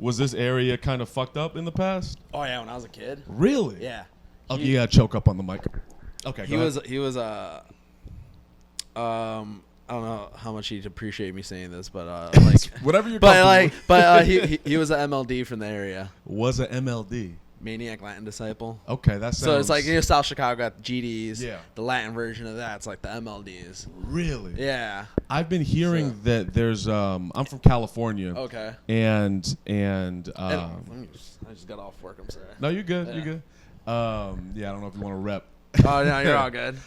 Was this area kind of fucked up in the past? Oh yeah, when I was a kid. Really? Yeah. Oh, you gotta choke up on the mic. Okay. He was I don't know how much he'd appreciate me saying this, but like whatever you're. He was an MLD from the area. Was a MLD. Maniac Latin Disciple. Okay, that's so it's like South Chicago got the GDs. Yeah. The Latin version of that's like the MLDs. Really? Yeah. I've been hearing that there's I'm from California. Okay. And I just got off work. I'm sorry. No, you're good. Yeah. You're good. Yeah, I don't know if you want to rep. Oh no, you're all good.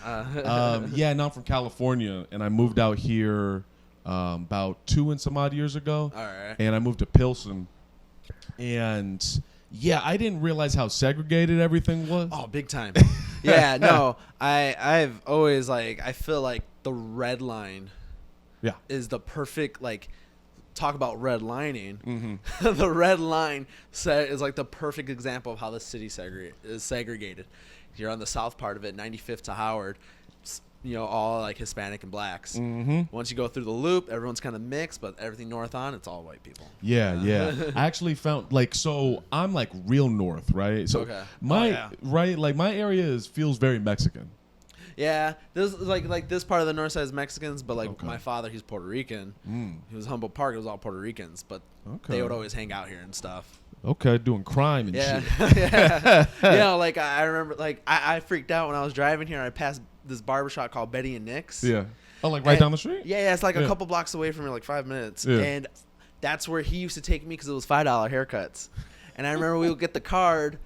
Yeah, no, I'm from California, and I moved out here about 2 and some odd years ago. All right. And I moved to Pilsen, and yeah, I didn't realize how segregated everything was. Oh, big time. Yeah, no, I've always I feel like the red line, is the perfect talk about redlining. Mm-hmm. The red line is like the perfect example of how the city is segregated. You're on the south part of it, 95th to Howard, all like Hispanic and blacks. Mm-hmm. Once you go through the loop, everyone's kind of mixed, but everything north on, it's all white people. Yeah. I actually found so I'm like real north, right? So my area feels very Mexican. Yeah, this this part of the north side is Mexicans, but my father, he's Puerto Rican. He was Humboldt Park, it was all Puerto Ricans, but they would always hang out here and stuff. Okay, doing crime and shit. Yeah. I remember, I freaked out when I was driving here. I passed this barbershop called Betty and Nick's. Yeah. Oh, right down the street? Yeah, it's a couple blocks away from me, 5 minutes. Yeah. And that's where he used to take me because it was $5 haircuts. And I remember we would get the card,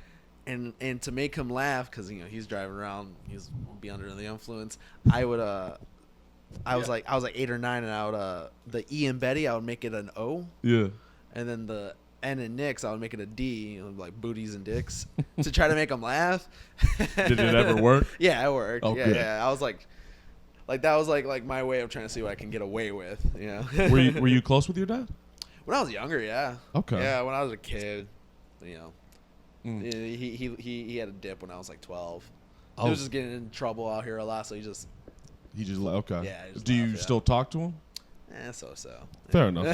and to make him laugh, because he's driving around, he's be under the influence. I would I was like 8 or 9, and I would the E in Betty, I would make it an O. Yeah. And then the N in Nick's, I would make it a D, like booties and dicks, to try to make them laugh. Did it ever work? Yeah, it worked. Oh, yeah. I was like that was like my way of trying to see what I can get away with. Were you close with your dad? When I was younger, yeah. Okay. Yeah, when I was a kid, he had a dip when I was 12. He was just getting in trouble out here a lot, so he just okay. Yeah. Do you still talk to him? So. Fair enough.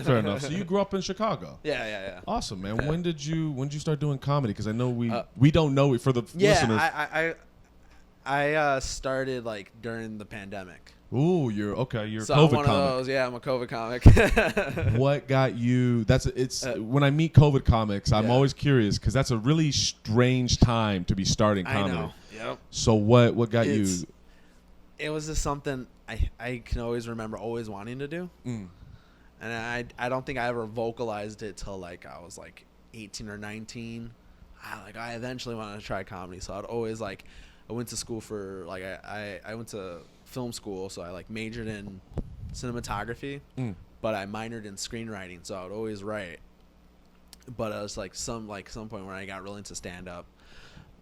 Fair enough. So you grew up in Chicago. Yeah. Awesome, man. When did you start doing comedy? Because I know we don't know it for the listeners. I started during the pandemic. Ooh, you're COVID I'm one comic. of those. Yeah, I'm a COVID comic. What got you? When I meet COVID comics, I'm always curious because that's a really strange time to be starting comedy. I know. Yep. So what got you? It was just something I can always remember always wanting to do. And I don't think I ever vocalized it till I was 18 or 19. I eventually wanted to try comedy, so I'd always I went to school for I went to film school, so I majored in cinematography, but I minored in screenwriting, so I would always write. But I was some point when I got really into stand up,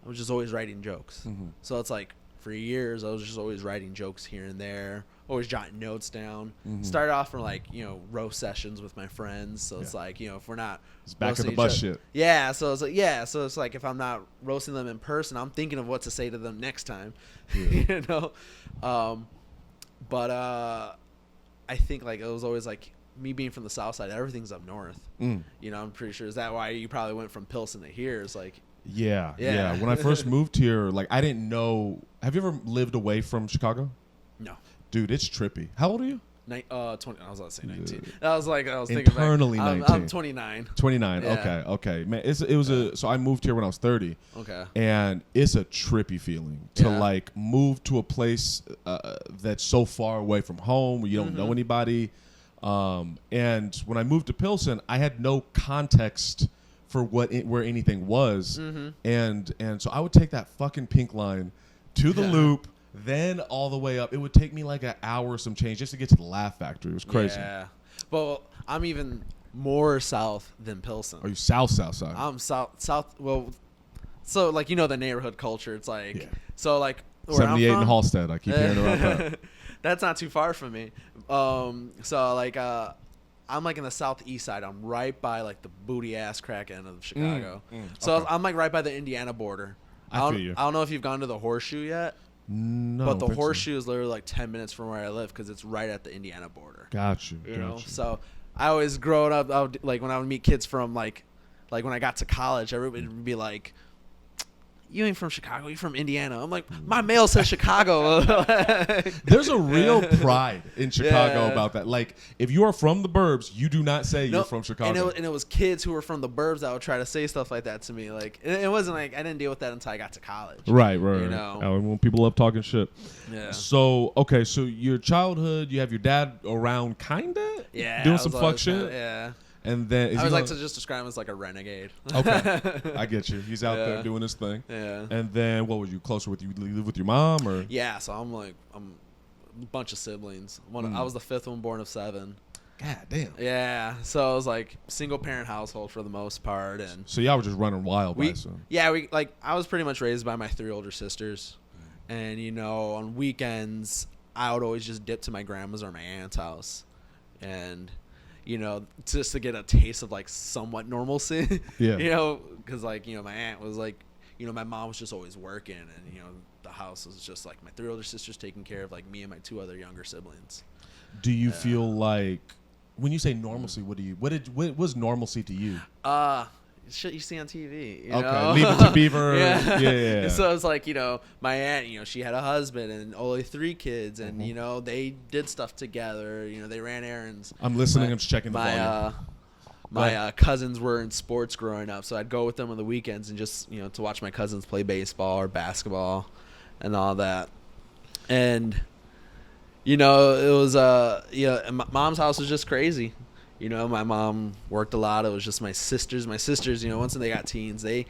I was just always writing jokes. So it's for years I was just always writing jokes here and there, always jotting notes down. Started off from roast sessions with my friends, so it's if we're not, it's back of the bus shit. Yeah, so it's if I'm not roasting them in person, I'm thinking of what to say to them next time. But I think it was always me being from the south side, everything's up north. I'm pretty sure. Is that why you probably went from Pilsen to here? It's Yeah. When I first moved here, I didn't know. Have you ever lived away from Chicago? No. Dude, it's trippy. How old are you? 20. I was about to say 19. I was thinking internally 19. I'm 29. 29. Yeah. Okay. Man, so I moved here when I was 30. Okay. And it's a trippy feeling to move to a place that's so far away from home where you don't know anybody. And when I moved to Pilsen, I had no context for where anything was, and so I would take that fucking pink line to the loop, then all the way up. It would take me an hour or some change just to get to the Laugh Factory. It was crazy. Yeah, well, I'm even more south than Pilsen. Are you south side? I'm south. Well, so the neighborhood culture. It's so where 78 I'm from, in Halstead. I keep hearing about that. That's not too far from me. I'm in the southeast side. I'm right by the booty ass crack end of Chicago. So I'm right by the Indiana border. I feel you. I don't know if you've gone to the Horseshoe yet. No. But the Horseshoe is literally 10 minutes from where I live because it's right at the Indiana border. Got you. So I always growing up, like when I would meet kids from like when I got to college, everybody would be like, "You ain't from Chicago, you from Indiana." I'm like, my mail says Chicago. There's a real pride in Chicago Yeah. about that. Like, if you are from the burbs, you do not say you're from Chicago. And it was kids who were from the burbs that would try to say stuff like that to me. Like, it wasn't like I didn't deal with that until I got to college. Right. You know? When people love talking shit. Yeah. So, okay, so your childhood, you have your dad around, kinda? Yeah. Doing I some was fuck always shit? kinda- yeah. And then I always like to just describe him as like a renegade. Okay, I get you. He's out Yeah. there doing his thing. Yeah. And then, what were you closer with? You live with your mom, or? Yeah, so I'm a bunch of siblings. I was the fifth one, born of 7. God damn. Yeah, so it was like single parent household for the most part, and So y'all were just running wild by some. I was pretty much raised by my 3 older sisters, and on weekends I would always just dip to my grandma's or my aunt's house, and just to get a taste of like somewhat normalcy. Yeah. Because like my aunt was like, my mom was just always working, and the house was just like my 3 older sisters taking care of like me and my 2 other younger siblings. Do you feel like when you say normalcy, what was normalcy to you? Shit you see on TV. Okay, Leave It to Beaver. Yeah. So it's like, my aunt, she had a husband and only 3 kids, and they did stuff together. They ran errands. I'm listening. I'm just checking the volume. My cousins were in sports growing up, so I'd go with them on the weekends and just to watch my cousins play baseball or basketball and all that. And it was my mom's house was just crazy. My mom worked a lot. It was just my sisters. My sisters, once they got teens, they,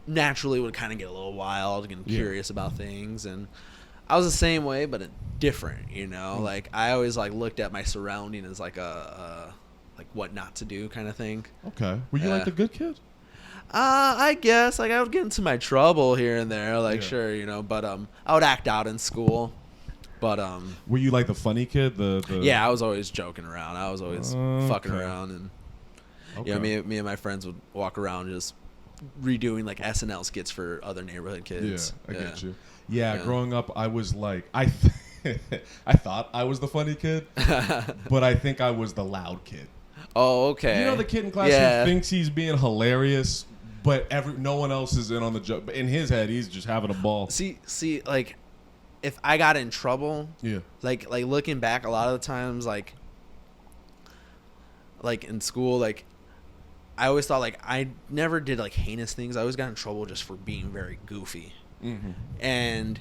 naturally would kind of get a little wild and curious about things. And I was the same way, but different, Like, I always, like, looked at my surrounding as, like, like, what not to do kind of thing. Okay. Were you, like, the good kid? I guess. Like, I would get into my trouble here and there. Like, sure, but I would act out in school. But were you like the funny kid? Yeah, I was always joking around. I was always fucking around, and me and my friends would walk around just redoing like SNL skits for other neighborhood kids. Yeah, I get you. Yeah, growing up, I was like I thought I was the funny kid, but I think I was the loud kid. Oh, okay. The kid in class who thinks he's being hilarious, but no one else is in on the joke. But in his head, he's just having a ball. See, like, if I got in trouble, like looking back, a lot of the times, like in school, like I always thought like I never did like heinous things. I always got in trouble just for being very goofy, and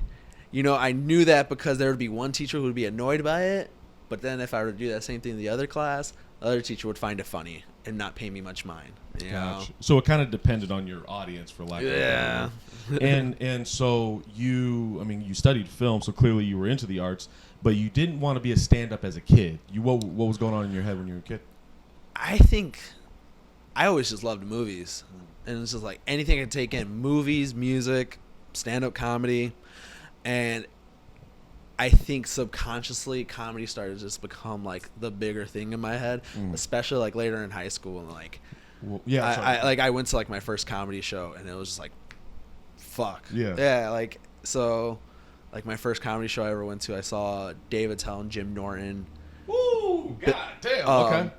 I knew that because there would be one teacher who would be annoyed by it, but then if I were to do that same thing in the other class, the other teacher would find it funny and not pay me much mind. Gotcha. So it kind of depended on your audience, for lack of a better word. And so you studied film, so clearly you were into the arts, but you didn't want to be a stand-up as a kid. What was going on in your head when you were a kid? I think I always just loved movies, and it's just like anything I could take in: movies, music, stand-up comedy, and I think subconsciously comedy started to just become like the bigger thing in my head, especially like later in high school, and like. Well, I went to like my first comedy show, and it was just like, fuck. Like, so like my first comedy show I ever went to, I saw Dave Attell and Jim Norton. Woo! God damn. Okay.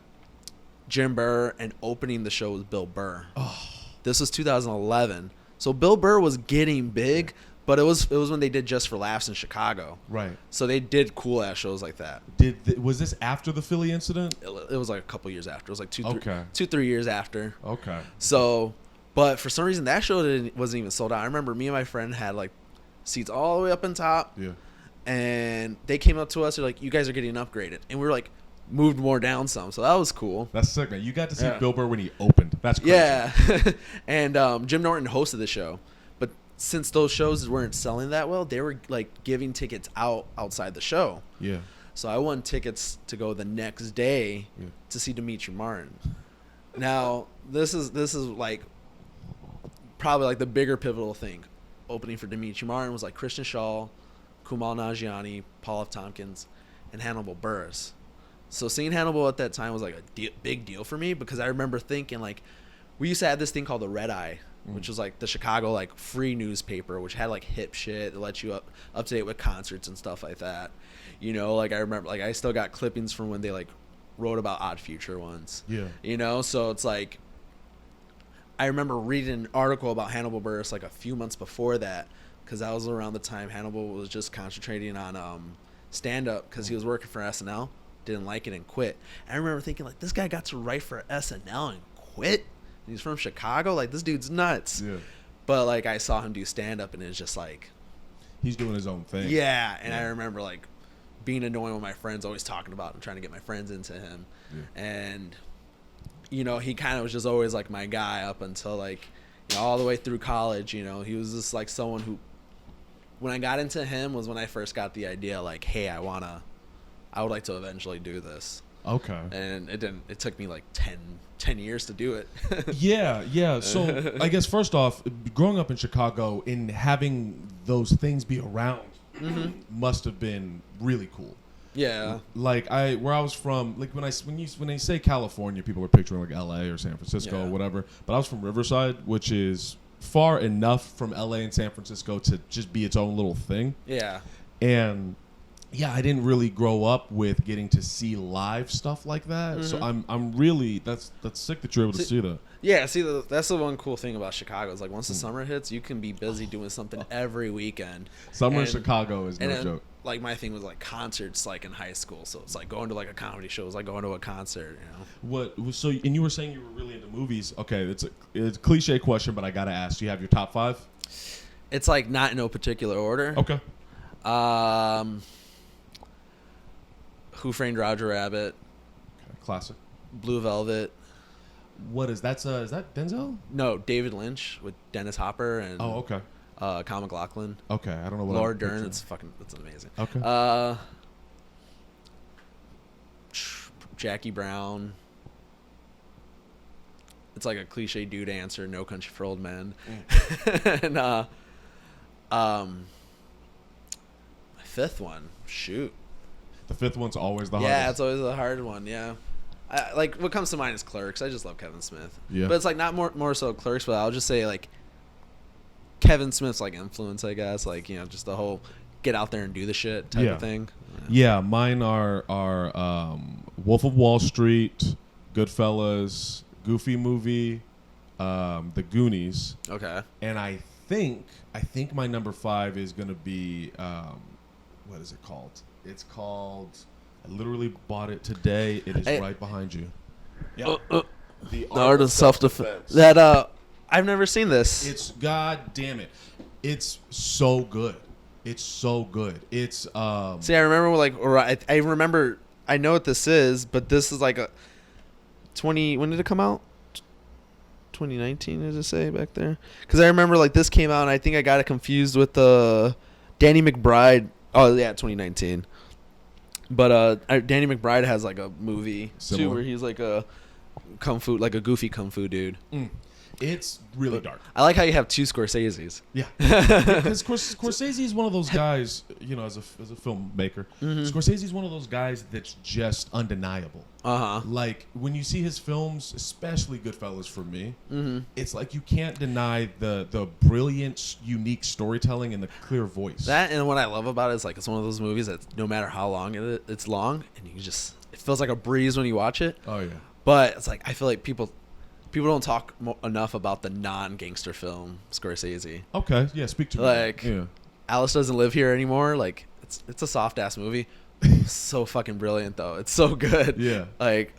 Jim Burr, and opening the show was Bill Burr. Oh. This was 2011, so Bill Burr was getting big, but it was when they did Just for Laughs in Chicago. Right. So they did cool ass shows like that. Was this after the Philly incident? It was like a couple years after. It was like 3 years after. Okay. So, but for some reason that show wasn't even sold out. I remember me and my friend had like seats all the way up on top. Yeah. And they came up to us. They're like, "You guys are getting upgraded," and we were like, moved more down some. So that was cool. That's sick, man. You got to see Bill Burr when he opened. That's crazy. Yeah. And Jim Norton hosted the show. Since those shows weren't selling that well, they were like giving tickets outside the show. Yeah. So I won tickets to go the next day to see Demetri Martin. Now this is like probably like the bigger pivotal thing. Opening for Demetri Martin was like Christian Shaw, Kumail Nanjiani, Paul F. Tompkins, and Hannibal Buress. So seeing Hannibal at that time was like a big deal for me, because I remember thinking like we used to have this thing called the Red Eye, which was like the Chicago like free newspaper, which had like hip shit that let you up to date with concerts and stuff like that. Like I remember like I still got clippings from when they like wrote about Odd Future once. Yeah. You know, so it's like, I remember reading an article about Hannibal Buress like a few months before that, because that was around the time Hannibal was just concentrating on stand-up, because he was working for SNL, didn't like it and quit. And I remember thinking, like, this guy got to write for SNL and quit? And he's from Chicago? Like, this dude's nuts. Yeah. But, like, I saw him do stand-up, and it's just like... He's doing his own thing. Yeah, and I remember, like, being annoying with my friends, always talking about him, trying to get my friends into him. Yeah. And... you know, he kind of was just always, like, my guy up until, like, you know, all the way through college, you know. He was just, like, someone who, when I got into him was when I first got the idea, like, hey, I would like to eventually do this. Okay. And it took me, like, 10 years to do it. Yeah. So, I guess, first off, growing up in Chicago and having those things be around must have been really cool. Yeah. Like where I was from, like when they say California, people are picturing like LA or San Francisco or whatever. But I was from Riverside, which is far enough from LA and San Francisco to just be its own little thing. Yeah. And yeah, I didn't really grow up with getting to see live stuff like that. So I'm really that's sick that you're able to see that. Yeah, see, that's the one cool thing about Chicago is like once the summer hits, you can be busy doing something every weekend. Summer in Chicago is no joke. Like my thing was like concerts, like in high school, so it's like going to like a comedy show, it's like going to a concert, you know. What? So, and you were saying you were really into movies. Okay, it's a cliche question, but I gotta ask. Do you have your top 5? It's like not in no particular order. Okay. Who Framed Roger Rabbit? Okay, classic. Blue Velvet. What is that? Is that Denzel? No, David Lynch with Dennis Hopper and okay. Kyle MacLachlan. Okay, I don't know what. Laura Dern. It's amazing. Okay. Jackie Brown. It's like a cliche dude answer. No Country for Old Men. And my 5th one. Shoot. The 5th one's always the hardest. Yeah, it's always the hard one. Yeah. Like what comes to mind is Clerks. I just love Kevin Smith. Yeah. But it's like not more so Clerks, but I'll just say like Kevin Smith's like influence, I guess. Like, you know, just the whole get out there and do the shit type of thing. Yeah, mine are Wolf of Wall Street, Goodfellas, Goofy Movie, The Goonies. Okay. And I think my number 5 is gonna be what is it called? It's called. I literally bought it today. It is right behind you. Yeah. The Art of Self-Defense. That I've never seen this. It's god damn it. It's so good. It's so good. It's See, I remember like I remember I know what this is, but this is like a 20 when did it come out? 2019 did it say back there? Cuz I remember like this came out and I think I got it confused with the Danny McBride. Oh yeah, 2019. But Danny McBride has like a movie too where he's like a goofy kung fu dude. It's really dark. I like how you have 2 Scorseses. Yeah, because Scorsese is one of those guys. You know, as a filmmaker, Scorsese is one of those guys that's just undeniable. Like when you see his films, especially Goodfellas for me, it's like you can't deny the brilliant, unique storytelling and the clear voice. That and what I love about it is like it's one of those movies that no matter how long it's long, and it feels like a breeze when you watch it. Oh yeah. But it's like I feel like people don't talk enough about the non-gangster film Scorsese. Okay, yeah, speak to like, me. Yeah. Alice Doesn't Live Here Anymore. Like, it's a soft ass movie. So fucking brilliant though. It's so good. Yeah. Like,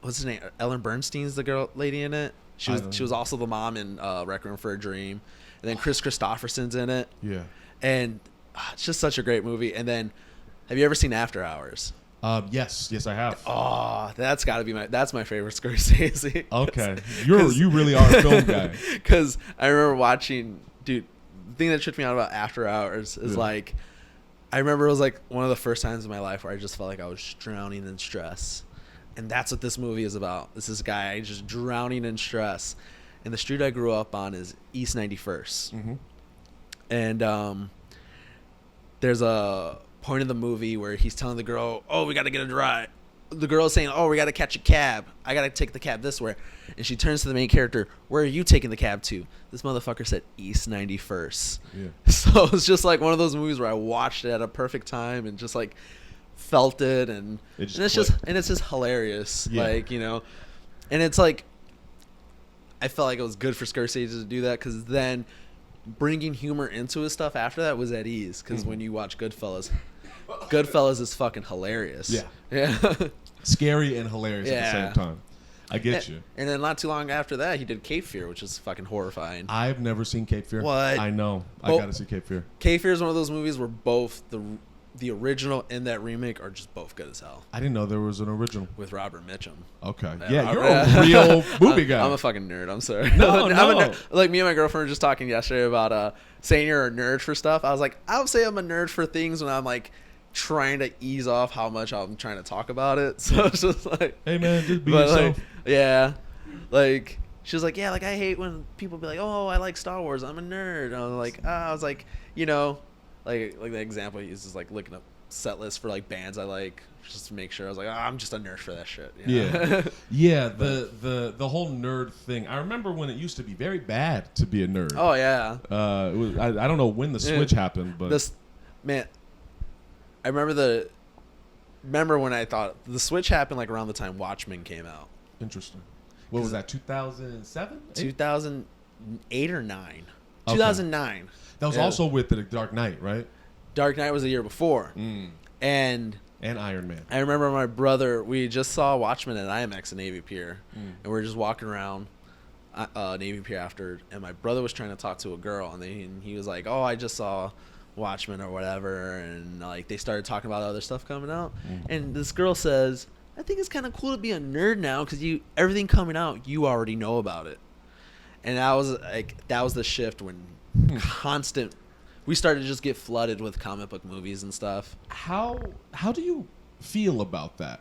what's her name? Ellen Bernstein's the lady in it. She was also the mom in Requiem for a Dream, and then Chris Christopherson's in it. Yeah. And it's just such a great movie. And then, have you ever seen After Hours? Yes, I have. Oh, that's got to be that's my favorite Scorsese. Okay, you really are a film guy. Because I remember watching, dude. The thing that tripped me out about After Hours is like, I remember it was like one of the first times in my life where I just felt like I was drowning in stress, and that's what this movie is about. This guy just drowning in stress, and the street I grew up on is East 91st, and there's a point in the movie where he's telling the girl, oh, we got to get a ride. The girl's saying, oh, we got to catch a cab. I got to take the cab this way. And she turns to the main character, where are you taking the cab to? This motherfucker said East 91st. Yeah. So it's just like one of those movies where I watched it at a perfect time and just like felt it, and It it's just hilarious. Yeah. Like, you know, and it's like I felt like it was good for Scorsese to do that, because then bringing humor into his stuff after that was at ease. Because when you watch Goodfellas is fucking hilarious. Yeah. Scary and hilarious at the same time. I get you. And then not too long after that, he did Cape Fear, which is fucking horrifying. I've never seen Cape Fear. What? I know. I gotta see Cape Fear. Cape Fear is one of those movies where both the original and that remake are just both good as hell. I didn't know there was an original. With Robert Mitchum. Okay. Yeah, you're a real movie guy. I'm a fucking nerd. I'm sorry. No. Like, me and my girlfriend were just talking yesterday about saying you're a nerd for stuff. I was like, I would say I'm a nerd for things when I'm like trying to ease off how much I'm trying to talk about it. So it's just like, hey man, just be yourself. Like, yeah. Like, she was like, yeah, like, I hate when people be like, oh, I like Star Wars, I'm a nerd. And I was like, you know, like the example he uses, like looking up set lists for like bands I like, just to make sure. I was like, I'm just a nerd for that shit. You know? Yeah. Yeah, the whole nerd thing. I remember when it used to be very bad to be a nerd. Oh yeah. It was, I don't know when the switch happened, but man, I remember when I thought the switch happened like around the time Watchmen came out. Interesting. What was that? 2007? 2008 or 9? Okay. 2009. That was also with the Dark Knight, right? Dark Knight was the year before. And Iron Man. I remember my brother, we just saw Watchmen at IMAX in Navy Pier. And we were just walking around Navy Pier after, and my brother was trying to talk to a girl, and he was like, oh, I just saw Watchmen or whatever, and like they started talking about other stuff coming out, and this girl says, I think it's kind of cool to be a nerd now, because everything coming out, you already know about it. And that was the shift when we started to just get flooded with comic book movies and stuff. How do you feel about that?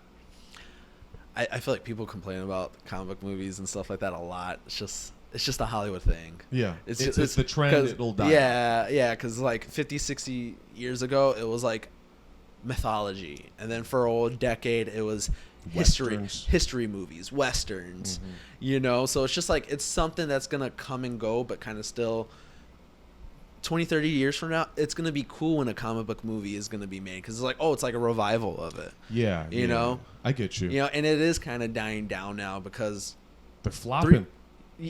I feel like people complain about comic book movies and stuff like that a lot. It's just a Hollywood thing. Yeah. It's the trend. It'll die. Yeah, because like 50, 60 years ago, it was like mythology. And then for a decade, it was history movies, Westerns, you know? So it's just like, it's something that's going to come and go, but kind of still 20, 30 years from now, it's going to be cool when a comic book movie is going to be made. Because it's like, oh, it's like a revival of it. Yeah. You know? I get you. You know, and it is kind of dying down now because they're flopping.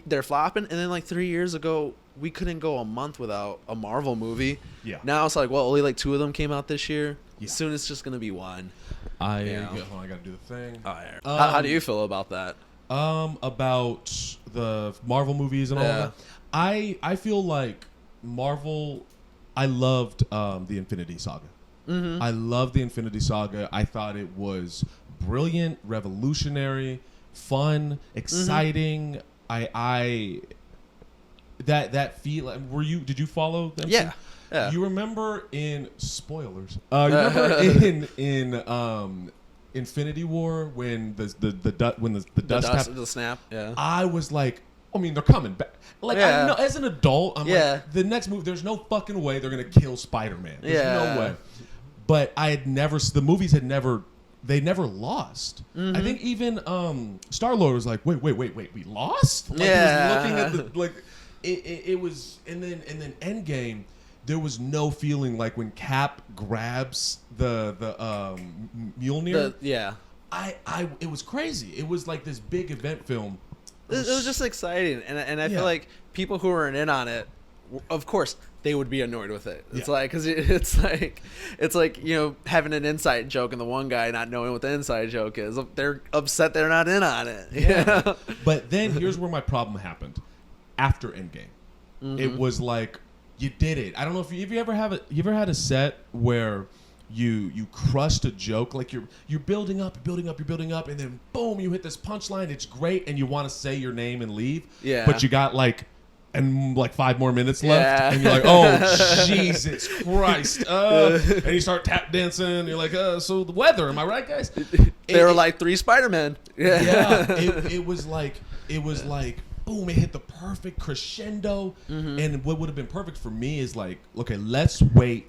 They're flopping, and then like 3 years ago, we couldn't go a month without a Marvel movie. Yeah. Now it's like, well, only like 2 of them came out this year. Yeah. Soon it's just gonna be 1. I gotta do the thing. Oh, yeah. How do you feel about that? About the Marvel movies and all that. I feel like Marvel. I loved the Infinity Saga. I loved the Infinity Saga. I thought it was brilliant, revolutionary, fun, exciting. That feel. Did you follow them? Yeah. You remember in spoilers? You remember in Infinity War when the dust happened? The snap. Yeah. I was like, I mean, they're coming back. Like, I know, as an adult, I'm like, the next movie, there's no fucking way they're gonna kill Spider-Man. There's no way. But the movies had never. They never lost. I think even Star-Lord was like, wait, we lost? Like, he was looking at the it was, and then Endgame, there was no feeling like when Cap grabs the Mjolnir. It was crazy. It was like this big event film. It was just exciting, and I feel like people who are in on it, of course, they would be annoyed with it. It's like, because it's like, you know, having an inside joke and the one guy not knowing what the inside joke is. They're upset they're not in on it. Yeah. But then here's where my problem happened. After Endgame, it was like, you did it. I don't know if you ever had a set where you crushed a joke, like you're building up, and then boom, you hit this punchline. It's great, and you want to say your name and leave. Yeah. But you got like 5 more minutes left, and you're like, oh Jesus Christ, and you start tap dancing, and you're like, so the weather, am I right, guys? There were like 3 Spider-Men. It was like boom, it hit the perfect crescendo, and what would have been perfect for me is like, okay, let's wait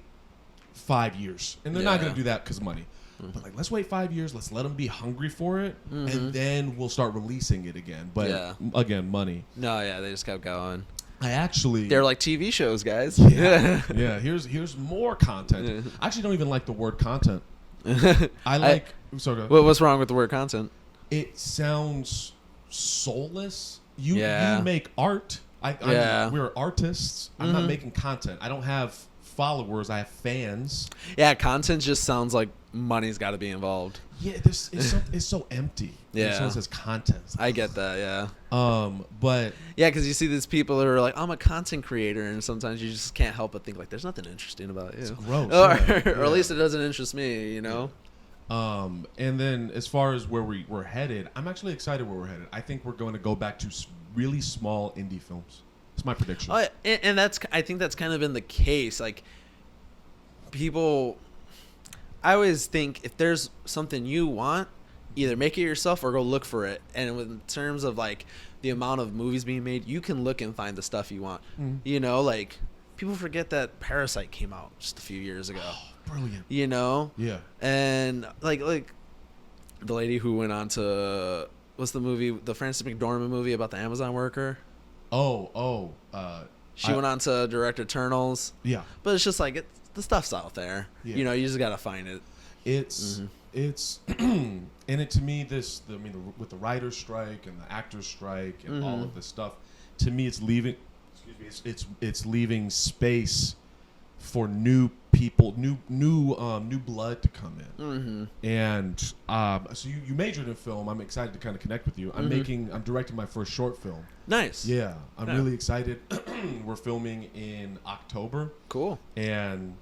5 years, and they're not going to do that because of money. But like, let's wait 5 years. Let's let them be hungry for it, and then we'll start releasing it again. But again, money. No, they just kept going. They're like TV shows, guys. Yeah. Here's more content. I actually don't even like the word content. I like. So go. What's wrong with the word content? It sounds soulless. You Yeah. make art. Yeah. We're artists. I'm not making content. I don't have followers. I have fans. Yeah, content just sounds like money's got to be involved. Yeah, it's so empty. Yeah. When someone says content. I get that, yeah. But Yeah, because you see these people that are like, I'm a content creator, and sometimes you just can't help but think like, there's nothing interesting about you. it's gross. Or at least it doesn't interest me, you know? And then as far as where we're headed, I'm actually excited where we're headed. I think we're going to go back to really small indie films. It's my prediction. Oh, and I think that's kind of been the case. Like, people, I always think if there's something you want, either make it yourself or go look for it. And in terms of like the amount of movies being made, you can look and find the stuff you want. You know, like people forget that Parasite came out just a few years ago. Oh, brilliant. You know? Yeah. And like the lady who went on to, what's the movie, the Frances McDormand movie about the Amazon worker? She went on to direct Eternals. Yeah. But it's just like, the stuff's out there. Yeah. You know, you just got to find it. It's and it to me with the writer's strike and the actor's strike and all of this stuff, to me it's leaving it's leaving space for new people, new blood to come in. And so you majored in film. I'm excited to kind of connect with you. I'm directing my first short film. Nice. Yeah, I'm really excited. We're filming in October. Cool. And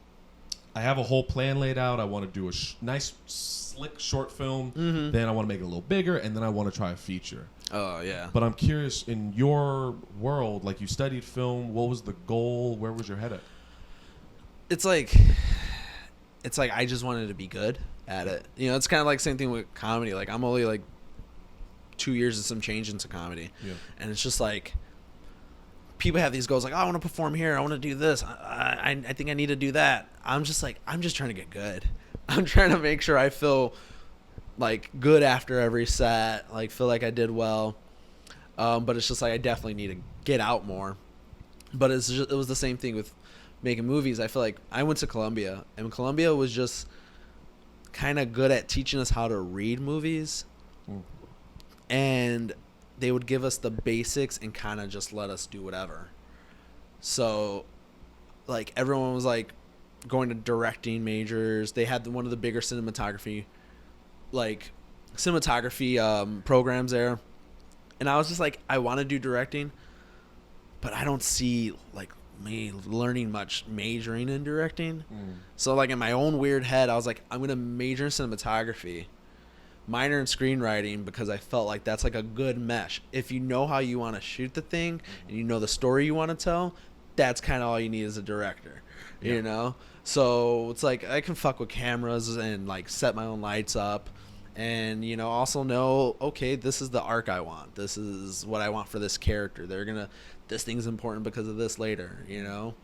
I have a whole plan laid out. I want to do a nice, slick short film. Then I want to make it a little bigger, and then I want to try a feature. Oh, yeah. But I'm curious, in your world, like you studied film, what was the goal? Where was your head at? It's like I just wanted to be good at it. You know, it's kind of like same thing with comedy. Like, I'm only like 2 years and some change into comedy. Yeah. And it's just like, people have these goals like, oh, I want to perform here, I want to do this, I think I need to do that. I'm just like, I'm just trying to get good. I'm trying to make sure I feel like good after every set, like feel like I did well. But it's just like I definitely need to get out more. But it was the same thing with making movies. I feel like I went to Columbia, and Columbia was just kind of good at teaching us how to read movies. And they would give us the basics and kind of just let us do whatever. So, like, everyone was, like, going to directing majors. They had one of the bigger cinematography programs there. And I was just like, I want to do directing, but I don't see, like, me learning much majoring in directing. So, like, in my own weird head, I was like, I'm going to major in cinematography, minor in screenwriting, because I felt like that's like a good mesh. If you know how you want to shoot the thing and you know the story you want to tell, that's kind of all you need as a director, you know? So it's like I can fuck with cameras and like set my own lights up and, you know, also know, okay, this is the arc I want. This is what I want for this character. This thing's important because of this later, you know?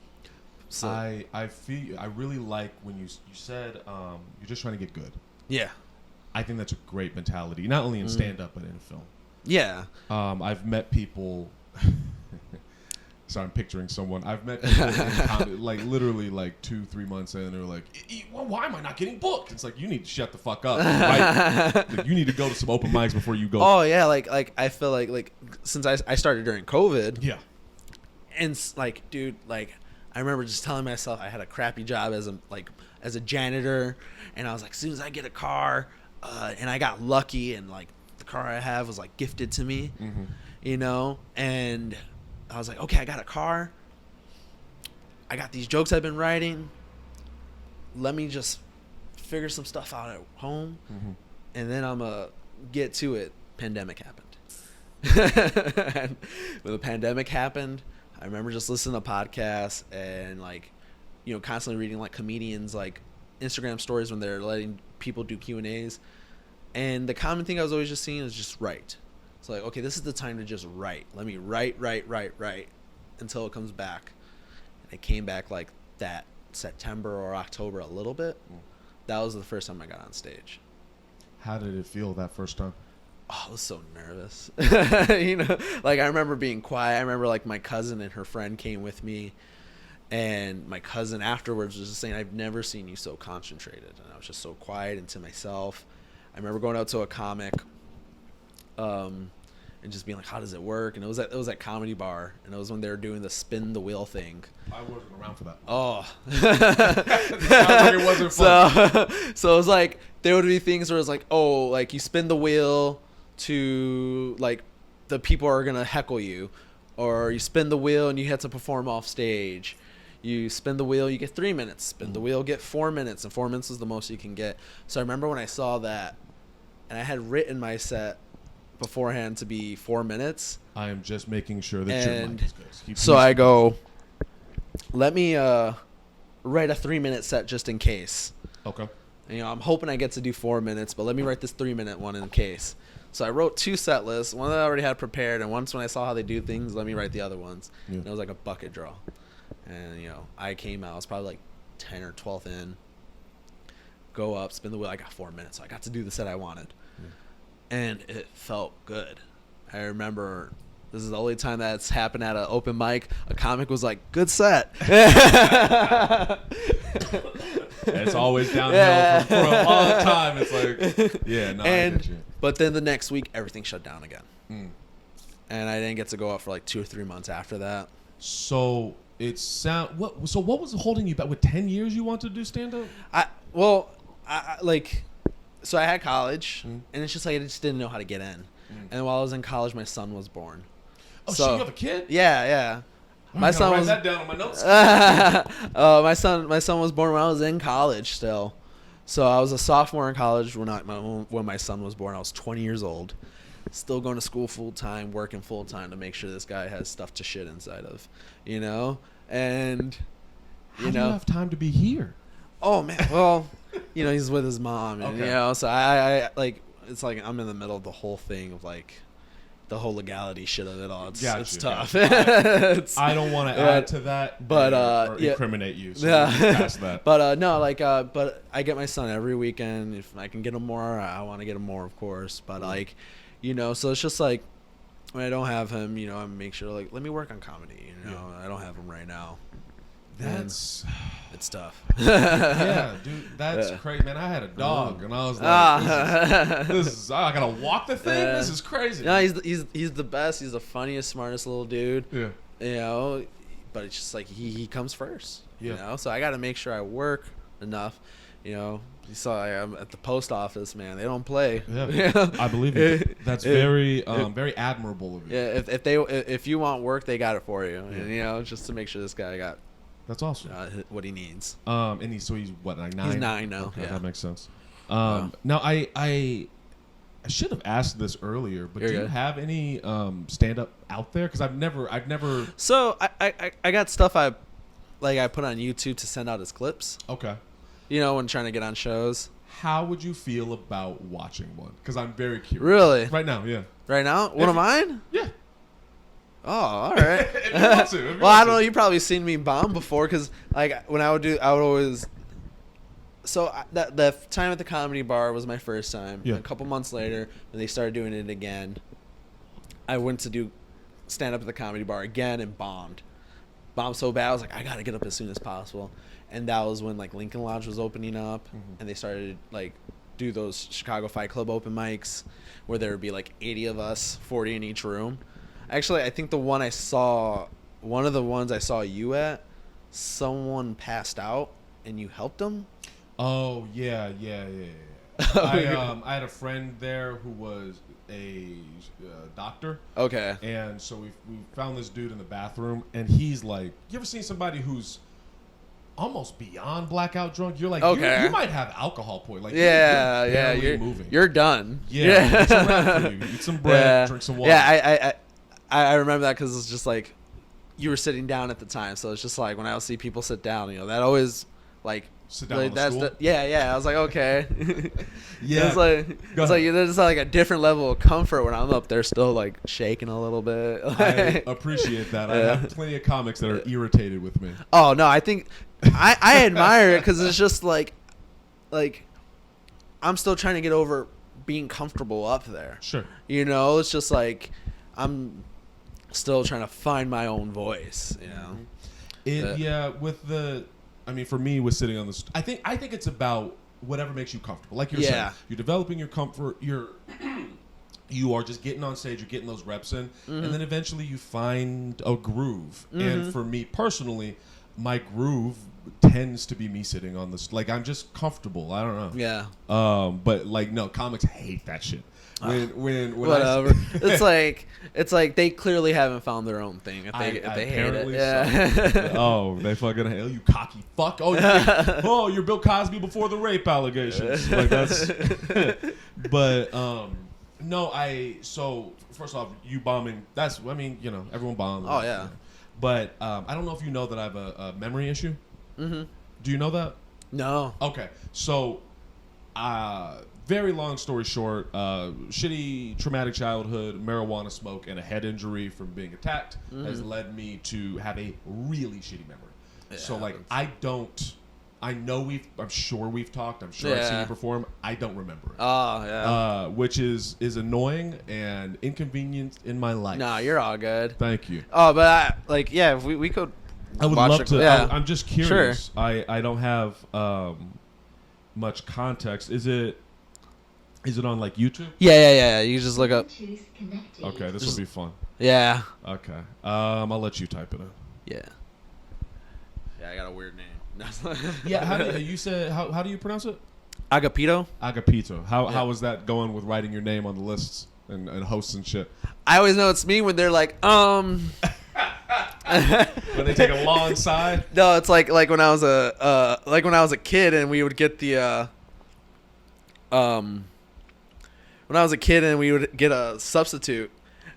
So I really like when you said you're just trying to get good. Yeah. I think that's a great mentality, not only in stand-up, but in film. Yeah. I've met people... Sorry, I'm picturing someone. I've met people in comedy, like literally like 2-3 months in, and they're like, well, why am I not getting booked? It's like, you need to shut the fuck up, right? Like, you need to go to some open mics before you go. Oh, yeah, like I feel like since I started during COVID. Yeah. And like, dude, like I remember just telling myself I had a crappy job as a janitor, and I was like, as soon as I get a car, and I got lucky, and like the car I have was like gifted to me, you know, and I was like, okay, I got a car, I got these jokes I've been writing, let me just figure some stuff out at home, and then I'm gonna get to it. Pandemic happened. And when the pandemic happened, I remember just listening to podcasts and like, you know, constantly reading like comedians like Instagram stories when they're letting people do Q&As, and the common thing I was always just seeing is just write. It's like, okay, this is the time to just write. Let me write until it comes back. And it came back like that September or October a little bit. That was the first time I got on stage. How did it feel that first time? Oh, I was so nervous. You know, like I remember being quiet. I remember like my cousin and her friend came with me, And my cousin afterwards was just saying, I've never seen you so concentrated. And I was just so quiet and to myself. I remember going out to a comic, and just being like, how does it work? And it was at Comedy Bar, and it was when they were doing the spin the wheel thing. I wasn't around for that. Oh. Sounds like it wasn't fun. So it was like, there would be things where it's like, oh, like you spin the wheel to, like, the people are going to heckle you. Or you spin the wheel and you had to perform off stage. You spin the wheel, you get 3 minutes. Spin the wheel, get 4 minutes. And 4 minutes is the most you can get. So I remember when I saw that, and I had written my set beforehand to be 4 minutes. I am just making sure that your mic is good. So I go, let me write a 3-minute set just in case. Okay. You know, I'm hoping I get to do 4 minutes, but let me write this 3-minute one in case. So I wrote 2 set lists, one that I already had prepared, and once when I saw how they do things, let me write the other ones. Yeah. And it was like a bucket draw. And, you know, I came out, I was probably like 10 or 12th in. Go up, spin the wheel, I got 4 minutes, so I got to do the set I wanted. Yeah. And it felt good. I remember this is the only time that's happened at an open mic. A comic was like, good set. It's always downhill for a long time. It's like, yeah, no, I get you. But then the next week, everything shut down again. And I didn't get to go out for like 2 or 3 months after that. So what was holding you back? With 10 years you wanted to do stand-up? So I had college, and it's just like I just didn't know how to get in. And while I was in college, my son was born. Oh, so you have a kid? Yeah. My son write was that down on my notes. my son was born when I was in college still. So I was a sophomore in college when my son was born. I was 20 years old, still going to school full time, working full time to make sure this guy has stuff to shit inside of, you know. And how do you have time to be here? Oh man, well, you know, he's with his mom, and, okay. You know, so I like, it's like I'm in the middle of the whole thing of like the whole legality shit of it all. It's tough. I don't want to add to that, but or incriminate you. So past that. But no, like, but I get my son every weekend. If I can get him more, I want to get him more, of course. But like, you know, so it's just like when I don't have him, you know, I make sure like let me work on comedy. You know, I don't have him right now. It's tough. Yeah, dude, that's crazy, man. I had a dog, and I was like, this is I gotta walk the thing. This is crazy. No, he's the best. He's the funniest, smartest little dude. Yeah, you know, but it's just like he comes first. Yeah. You know, so I got to make sure I work enough. You know, you saw I am at the post office, man. They don't play. Yeah, I believe it. That's very admirable of you. Yeah, if you want work, they got it for you. Yeah. And, you know, just to make sure this guy got. That's awesome. What he needs. And he's what, like 9? He's 9 now. Okay, yeah, that makes sense. Now I should have asked this earlier, but do you have any stand up out there? Because I've never. So I got stuff I put on YouTube to send out as clips. Okay. You know, when trying to get on shows. How would you feel about watching one? Because I'm very curious. Really? Right now, yeah. Right now, one of mine? Yeah. Oh, all right. If you want to. Well, I don't know. You've probably seen me bomb before because, like, when I would always. So the time at the Comedy Bar was my first time. Yeah. A couple months later, when they started doing it again, I went to do stand up at the Comedy Bar again and bombed. Bombed so bad, I was like, I gotta get up as soon as possible. And that was when like Lincoln Lodge was opening up, and they started like do those Chicago Fight Club open mics, where there would be like 80 of us, 40 in each room. Actually, I think one of the ones I saw you at, someone passed out and you helped them. Oh yeah. I had a friend there who was a doctor. Okay. And so we found this dude in the bathroom, and he's like, you ever seen somebody who's almost beyond blackout drunk? You're like, okay. You might have alcohol poisoning. Like, you're moving. You're done. Yeah. It's around for you. Eat some bread, drink some water. Yeah, I remember that because it's just like you were sitting down at the time, so it's just like when I would see people sit down, you know, that always like sit down on the stool? Yeah. I was like, okay. Yeah. It's like there's like a different level of comfort when I'm up there still like shaking a little bit. I appreciate that. I have plenty of comics that are irritated with me. Oh no, I think I admire it because it's just like I'm still trying to get over being comfortable up there. Sure. You know, it's just like I'm still trying to find my own voice, you know. With the, I mean, for me, with sitting on the, I think it's about whatever makes you comfortable. Like you're saying, you're developing your comfort. You are just getting on stage, you're getting those reps in, and then eventually you find a groove. And for me personally, my groove tends to be me sitting on this. Like, I'm just comfortable. I don't know. Yeah. But like, no, comics hate that shit. When whatever. it's like they clearly haven't found their own thing if they hate it. Yeah. So. Oh, they fucking hell, you cocky fuck. Oh, you're Bill Cosby before the rape allegations. Like that's. But no, so first off, you bombing. That's, I mean, you know, everyone bombs. Oh yeah. But I don't know if you know that I have a memory issue. Mm-hmm. Do you know that? No. Okay, so very long story short, shitty traumatic childhood, marijuana smoke, and a head injury from being attacked has led me to have a really shitty memory. Yeah, so like I'm sure we've talked. I'm sure I've seen you perform. I don't remember it. Oh, yeah. Which is annoying and inconvenient in my life. No, you're all good. Thank you. Oh, but if we could. I would love to. Yeah. I'm just curious. Sure. I don't have much context. Is it on like YouTube? Yeah. You just look up. Okay, this will be fun. Yeah. Okay. I'll let you type it in. Yeah. Yeah, I got a weird name. Yeah, how do you pronounce it? Agapito. How is that going with writing your name on the lists and hosts and shit? I always know it's me when they're like, When they take a long sigh. No, it's like when I was a kid and we would get the when I was a kid and we would get a substitute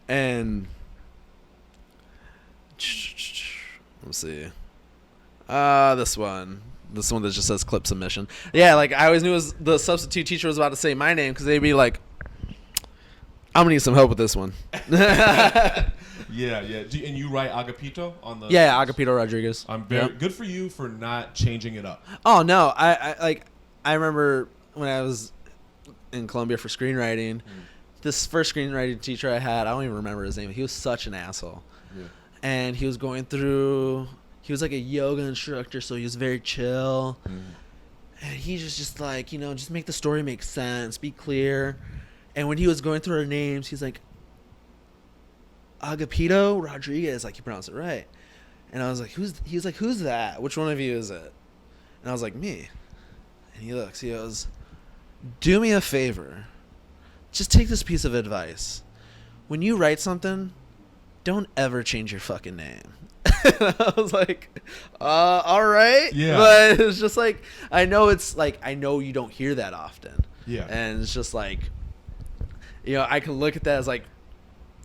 and let's see. This one that just says clip submission. Yeah, like I always knew the substitute teacher was about to say my name because they'd be like, "I'm gonna need some help with this one." Yeah. And you write Agapito on the? Yeah, Agapito Rodriguez. I'm very good for you for not changing it up. Oh no, I remember when I was in Columbia for screenwriting. This first screenwriting teacher I had, I don't even remember his name. He was such an asshole. Yeah. And he was going through. He was like a yoga instructor, so he was very chill. And he was just like, just make the story make sense, be clear. And when he was going through our names, he's like, Agapito Rodriguez, like, you pronounce it right. And I was like, he was like, who's that? Which one of you is it? And I was like, me. And he looks, he goes, do me a favor. Just take this piece of advice. When you write something, don't ever change your fucking name. I was like, all right. Yeah. But it's just like, I know you don't hear that often. Yeah. And it's just like, I can look at that as like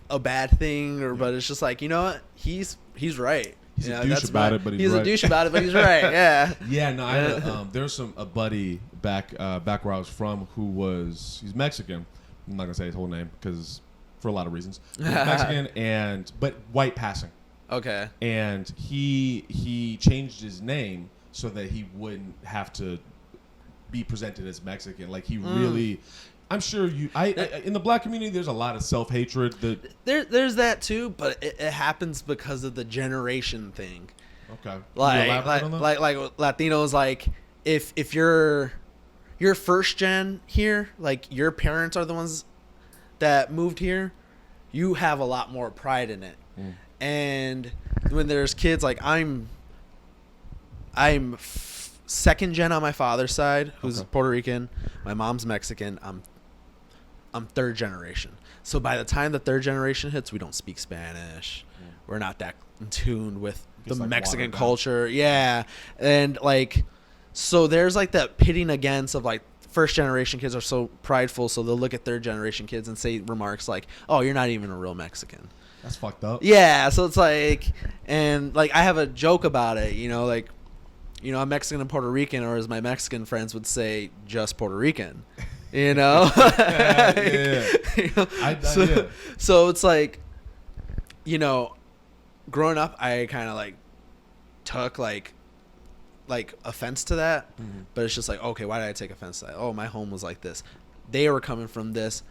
a bad thing, but it's just like, you know what? He's right. He's a douche about it, but he's right. He's a douche about it, but he's right. Yeah. Yeah. No, there's a buddy back where I was from he's Mexican. I'm not gonna say his whole name because for a lot of reasons. He's Mexican but white passing. Okay. And he changed his name so that he wouldn't have to be presented as Mexican. Like he really, I'm sure in the black community, there's a lot of self-hatred that there's that too, but it happens because of the generation thing. Okay. Like Latinos, like if you're first gen here, like your parents are the ones that moved here, you have a lot more pride in it. And when there's kids, like I'm second gen on my father's side, who's Puerto Rican. My mom's Mexican. I'm third generation. So by the time the third generation hits, we don't speak Spanish. We're not that in tune with the Mexican culture. Yeah. And like, so there's like that pitting against of like first generation kids are so prideful. So they'll look at third generation kids and say remarks like, oh, you're not even a real Mexican. That's fucked up. Yeah. So it's like, and like I have a joke about it, like, I'm Mexican and Puerto Rican, or as my Mexican friends would say, just Puerto Rican. Yeah. So it's like, growing up, I kind of like took like offense to that, but it's just like, okay, why did I take offense to that? Oh, my home was like this. They were coming from this.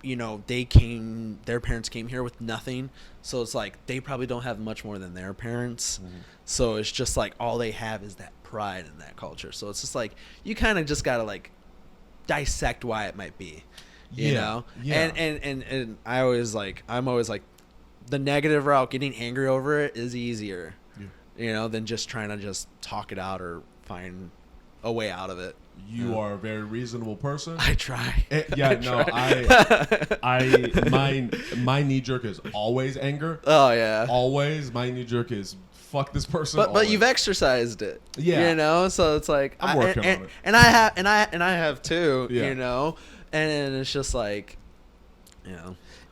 their parents came here with nothing, so it's like they probably don't have much more than their parents. So it's just like all they have is that pride in that culture. So it's just like you kind of just gotta like dissect why it might be, you know. And I'm always like the negative route, getting angry over it is easier, than just trying to just talk it out or find a way out of it. You are a very reasonable person. I try. My knee jerk is always anger. Oh yeah. Always. My knee jerk is fuck this person. But you've exercised it. Yeah. So it's like I'm working on it. And I have too. Yeah. And it's just like,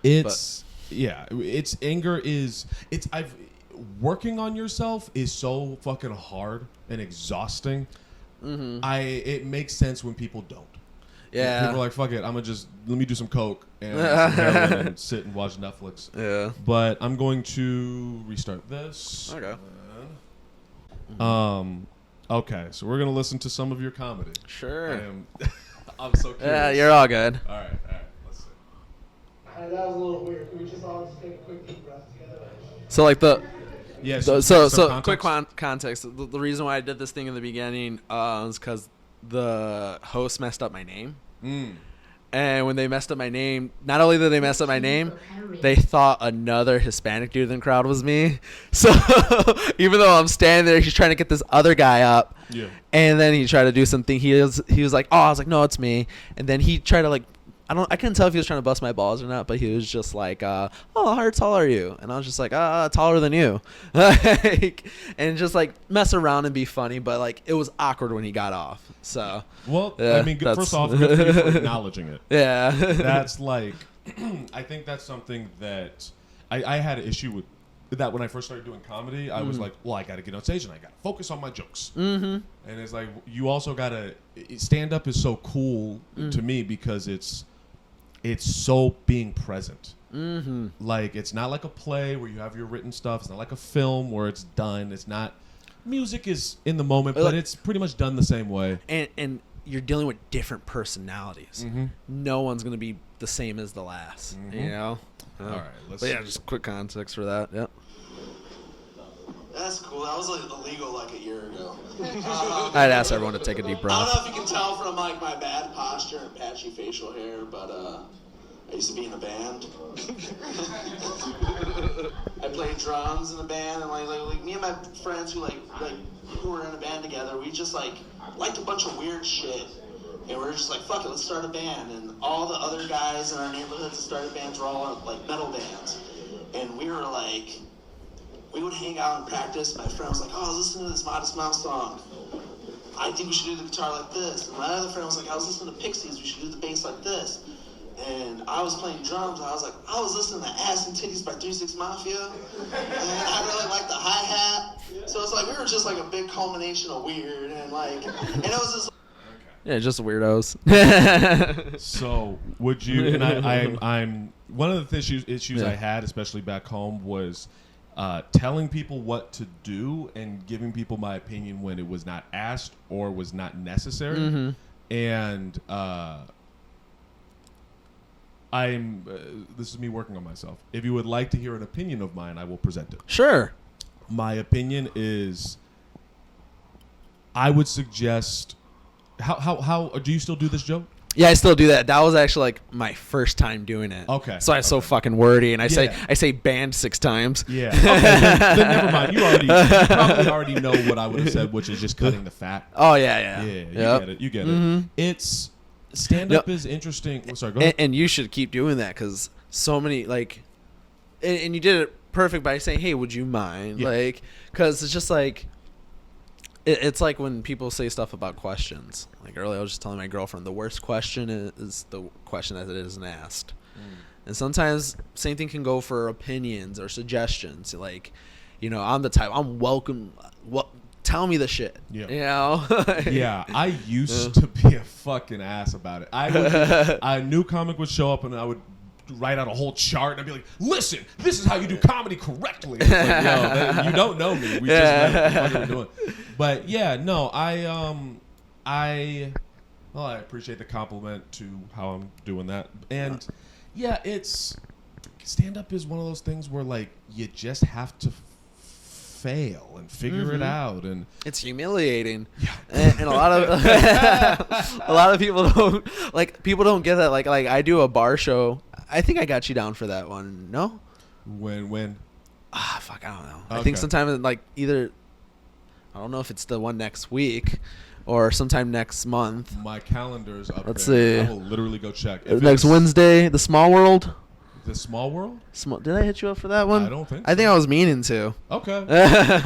It's anger is working on yourself is so fucking hard and exhausting. It makes sense when people don't. Yeah. People are like, fuck it, let me do some coke and some heroin and sit and watch Netflix. Yeah. But I'm going to restart this. Okay. Okay, so we're gonna listen to some of your comedy. Sure. I'm so curious. Yeah, you're all good. All right, let's see. That was a little weird. Can we just all just take a quick deep breath together? So like So quick context. The reason why I did this thing in the beginning is because the host messed up my name. And when they messed up my name, not only did they mess up my name, they thought another Hispanic dude in the crowd was me. So even though I'm standing there, he's trying to get this other guy up. Yeah. And then he tried to do something. He was like, oh, I was like, no, it's me. And then he tried to like, I couldn't tell if he was trying to bust my balls or not, but he was just like, oh, how tall are you? And I was just like, taller than you. And just like mess around and be funny, but like it was awkward when he got off. So, well, I mean, first off, good for you for acknowledging it. Yeah. That's like, I think that's something that I had an issue with that when I first started doing comedy. I was like, well, I got to get on stage and I got to focus on my jokes. And it's like, you also got to, stand up is so cool to me because it's so being present. Like, it's not like a play where you have your written stuff. It's not like a film where it's done. It's not. Music is in the moment, but it's pretty much done the same way. And you're dealing with different personalities. No one's going to be the same as the last, All right, let's see. Just quick context for that. Yep. That's cool. That was like illegal like a year ago. I'd ask everyone to take a deep breath. I don't know if you can tell from like my bad posture and patchy facial hair, but I used to be in a band. I played drums in a band, and like me and my friends who were in a band together, we just like liked a bunch of weird shit. And we were just like, fuck it, let's start a band. And all the other guys in our neighborhood that started bands were all like metal bands. And we were like, we would hang out and practice. My friend was like, oh, I was listening to this Modest Mouse song. I think we should do the guitar like this. And my other friend was like, I was listening to Pixies. We should do the bass like this. And I was playing drums. And I was like, I was listening to Ass and Titties by 3 6 Mafia. And I really liked the hi-hat. So it's like we were just like a big culmination of weird. And it was just... Yeah, just weirdos. So would you? And I'm one of the issues I had, especially back home, was telling people what to do and giving people my opinion when it was not asked or was not necessary. And this is me working on myself. If you would like to hear an opinion of mine, I will present it. Sure. My opinion is, I would suggest. How do you still do this joke? Yeah, I still do that. That was actually like my first time doing it. Okay. So I was so fucking wordy, and I say band 6 times. Yeah. Okay, then never mind. You probably already know what I would have said, which is just cutting the fat. Oh yeah. Yeah. You get it. It's stand up is interesting. Oh, sorry, go ahead. And you should keep doing that because so many and you did it perfect by saying, "Hey, would you mind?" Yeah. Because it's just like. It's like when people say stuff about questions. Like earlier, I was just telling my girlfriend the worst question is the question that it isn't asked. And sometimes same thing can go for opinions or suggestions. Like, I'm the type, I'm welcome. Tell me the shit. Yeah. Yeah, I used to be a fucking ass about it. A new comic would show up and I would write out a whole chart and I'd be like, listen, this is how you do comedy correctly. Like, yo, you don't know me. We just know what we're doing. But yeah, no, I appreciate the compliment to how I'm doing that. And Yeah, it's stand up is one of those things where like you just have to fail and figure it out, and it's humiliating. And a lot of a lot of people don't get that. Like I do a bar show. I think I got you down for that one. No? When Fuck, I don't know. Okay. I think sometime like either I don't know if it's the one next week or sometime next month. my calendar's up Let's there. see. I will literally go check. If Next it's Wednesday, the Small World. The Small World? Did I hit you up for that one? I don't think I think so. I was meaning to. Okay.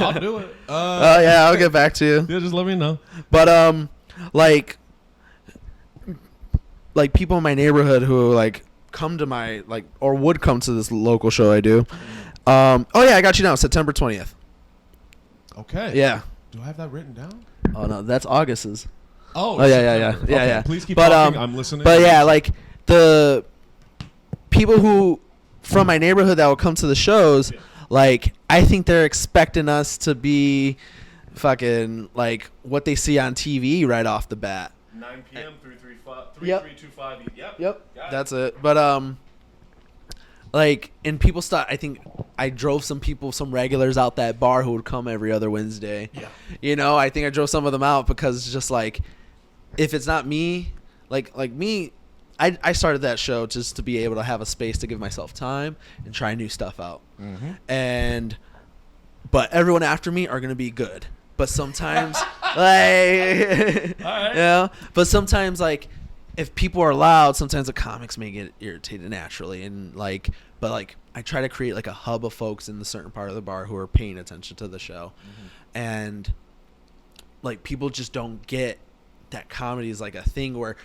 I'll do it. Oh yeah, I'll get back to you. Yeah, just let me know. But like people in my neighborhood who like come to my or would come to this local show I do. Oh yeah, I got you down. September 20th. Okay. Yeah. Do I have that written down? Oh no, that's August's. Oh yeah. September. Yeah, Okay, yeah. Please keep But, talking. I'm listening. But yeah, like the people who from my neighborhood that will come to the shows, like I think they're expecting us to be fucking like what they see on TV right off the bat. 9 p.m. 335. Yep. 3325. Yep. Got it. That's it. But like, and people start. I think I drove some regulars out that bar who would come every other Wednesday. Yeah. You know, I think I drove some of them out because it's just like, if it's not me, like me, I started that show just to be able to have a space to give myself time and try new stuff out. Mm-hmm. But everyone after me are gonna be good. But sometimes, like, All right. yeah. But sometimes, like, if people are loud, sometimes the comics may get irritated naturally, and like, but like, I try to create like a hub of folks in the certain part of the bar who are paying attention to the show, and like people just don't get that comedy is like a thing where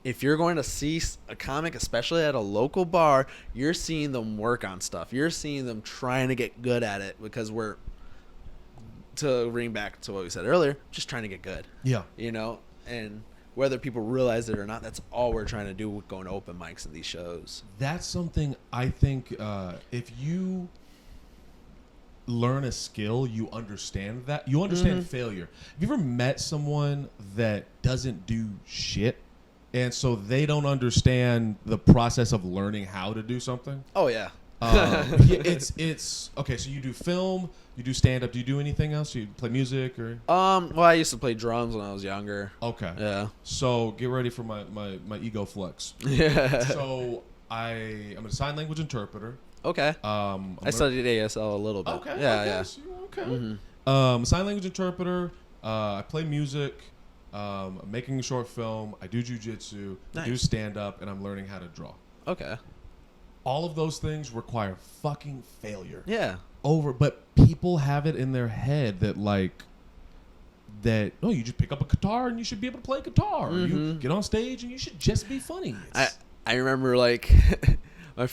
if you're going to see a comic, especially at a local bar, you're seeing them work on stuff. You're seeing them trying to get good at it because we're, to ring back to what we said earlier, just trying to get good. Yeah. You know, and whether people realize it or not, that's all we're trying to do with going to open mics and these shows. That's something I think if you learn a skill, you understand that. You understand failure. Have you ever met someone that doesn't do shit? And so they don't understand the process of learning how to do something. Oh yeah. It's okay. So you do film, you do stand up. Do you do anything else? You play music or? Well, I used to play drums when I was younger. Okay. Yeah. So get ready for my ego flex. Yeah. So I'm a sign language interpreter. Okay. I studied ASL a little bit. Okay. Yeah. okay, Yeah. so okay. Sign language interpreter. I play music. I'm making a short film. I do jujitsu. I do Nice. stand up, and I'm learning how to draw. Okay. All of those things require fucking failure. Yeah. But people have it in their head that you just pick up a guitar and you should be able to play guitar. Or you get on stage and you should just be funny. I remember like one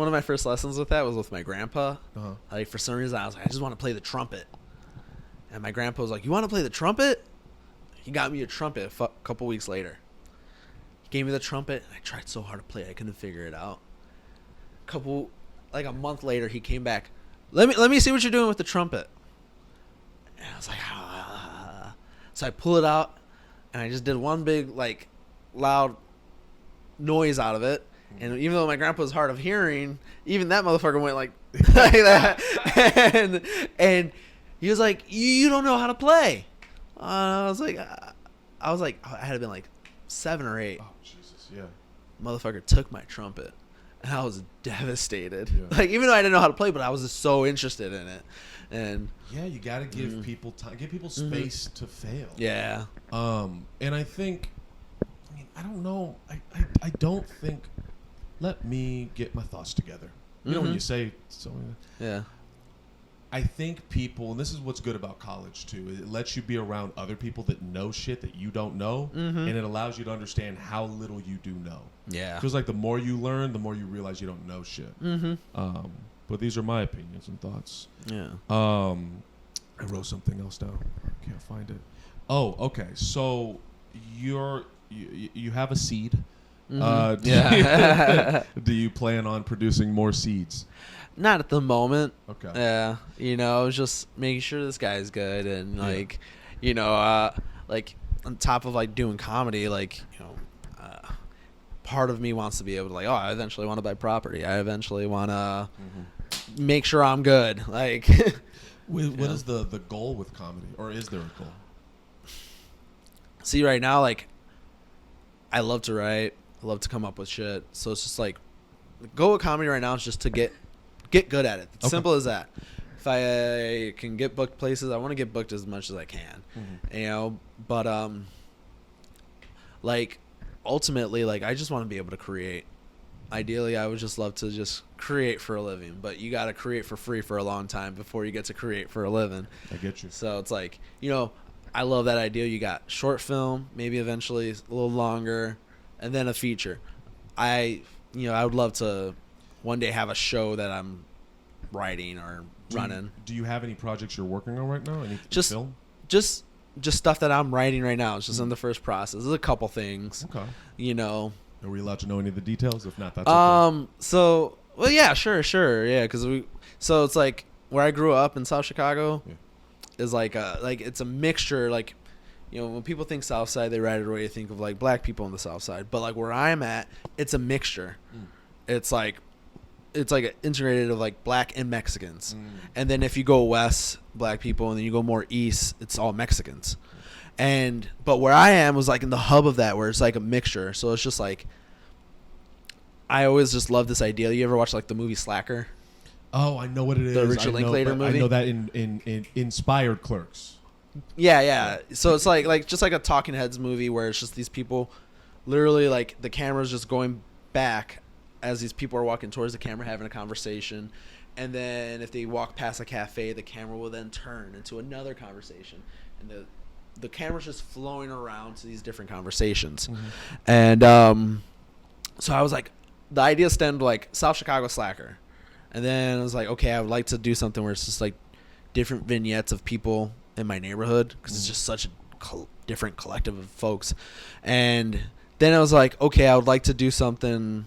of my first lessons with that was with my grandpa. Like for some reason I was like, I just want to play the trumpet, and my grandpa was like, "You want to play the trumpet?" He got me a trumpet a couple weeks later. He gave me the trumpet. And I tried so hard to play, I couldn't figure it out. A month later, he came back. Let me see what you're doing with the trumpet. And I was like, ah. So I pull it out, and I just did one big like loud noise out of it. And even though my grandpa was hard of hearing, even that motherfucker went like that. And he was like, "You don't know how to play." I was like, I had been like 7 or 8. Oh Jesus, yeah. Motherfucker took my trumpet, and I was devastated. Yeah. Like, even though I didn't know how to play, but I was just so interested in it. And Yeah, you got to give people time, give people space to fail. yeah, And I think, I don't know. I don't think. Let me get my thoughts together. You know when you say something. yeah, I think people, and this is what's good about college too, it lets you be around other people that know shit that you don't know, and it allows you to understand how little you do know. yeah. It feels like the more you learn, the more you realize you don't know shit. But these are my opinions and thoughts. Yeah. I wrote something else down. I can't find it. Oh, okay. So you have a seed. Yeah. Do you plan on producing more seeds? Not at the moment. Okay. Yeah. Just making sure this guy's good, and like, like on top of like doing comedy, like, part of me wants to be able to like, oh, I eventually want to buy property. I eventually want to make sure I'm good. Like, what is the goal with comedy, or is there a goal? See, right now, like, I love to write. I love to come up with shit. So it's just like, the goal with comedy right now is just to get good at it. It's simple as that. If I can get booked places, I want to get booked as much as I can. You know, but like, ultimately, like, I just want to be able to create. Ideally, I would just love to just create for a living, but you got to create for free for a long time before you get to create for a living. I get you. So it's like, you know, I love that idea. You got short film, maybe eventually a little longer, and then a feature. I would love to one day have a show that I'm writing or running. Do you have any projects you're working on right now? Any film? Just stuff that I'm writing right now. It's just in the first process. There's a couple things. Okay. You know. Are we allowed to know any of the details? If not, that's okay. So, well, yeah, sure. Yeah, because so it's like where I grew up in South Chicago is like it's a mixture. Like, you know, when people think South Side, they right away think of like black people on the South Side. But like where I'm at, it's a mixture. It's like integrated of like black and Mexicans. And then if you go west, black people, and then you go more east, it's all Mexicans. But where I am was like in the hub of that, where it's like a mixture. So it's just like, I always just love this idea. You ever watch like the movie Slacker? Oh, I know what it is. The Richard Linklater movie. I know that in Inspired Clerks. Yeah. So it's like just like a Talking Heads movie where it's just these people, literally like the camera's just going back as these people are walking towards the camera having a conversation, and then if they walk past a cafe, the camera will then turn into another conversation, and the camera's just flowing around to these different conversations. And so I was like, the idea stemmed like South Chicago Slacker, and then I was like, okay, I would like to do something where it's just like different vignettes of people in my neighborhood, because it's just such a different collective of folks. And then I was like, okay, I would like to do something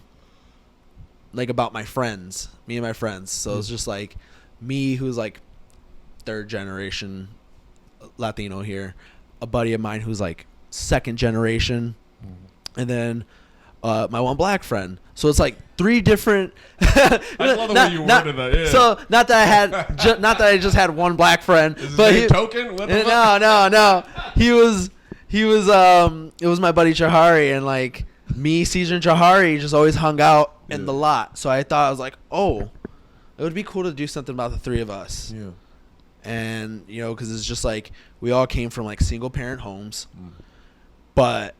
like about me and my friends. So it's just like me, who's like third generation Latino here, a buddy of mine who's like second generation, and then my one black friend. So it's like three different. I love the way you worded that. Yeah. So not that I had, not that I just had one black friend, is his but name Token? What the fuck? No. He was. It was my buddy Chahari, and like me, Caesar, and Chahari just always hung out in the lot. So I thought, I was like, oh, it would be cool to do something about the three of us. Yeah. And, you know, because it's just like we all came from like single parent homes, but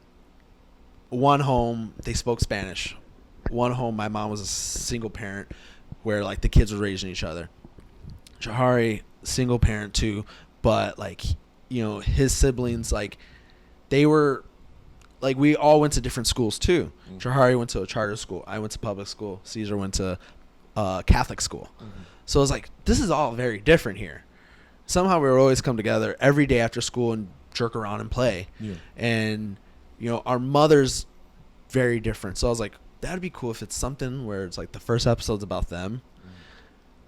one home they spoke Spanish. One home my mom was a single parent where like the kids were raising each other. Chahari, single parent too, but like, you know, his siblings, like they were like, we all went to different schools too. Chahari went to a charter school. I went to public school. Caesar went to Catholic school. So it was like, this is all very different here. Somehow we would always come together every day after school and jerk around and play. Yeah. And, you know, our mother's very different. So I was like, that'd be cool if it's something where it's like the first episode's about them.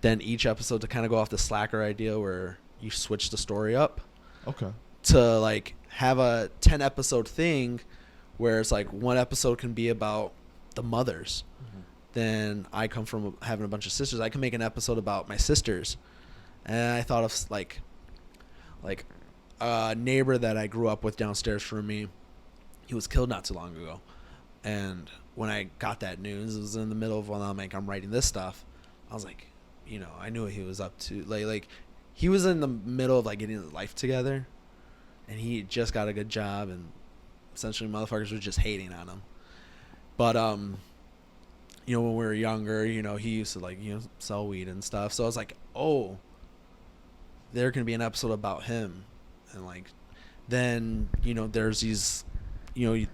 Then each episode to kind of go off the Slacker idea where you switch the story up. Okay. To like have a 10 episode thing where it's like one episode can be about the mothers. Then I come from having a bunch of sisters. I can make an episode about my sisters. And I thought of like a neighbor that I grew up with downstairs from me. He was killed not too long ago. And when I got that news, it was in the middle of when I'm writing this stuff. I was like, you know, I knew what he was up to. Like he was in the middle of like getting his life together, and he just got a good job, and essentially motherfuckers were just hating on him. But you know, when we were younger, you know, he used to like, you know, sell weed and stuff. So I was like, oh, there can be an episode about him. And like, then, you know, there's these, you know,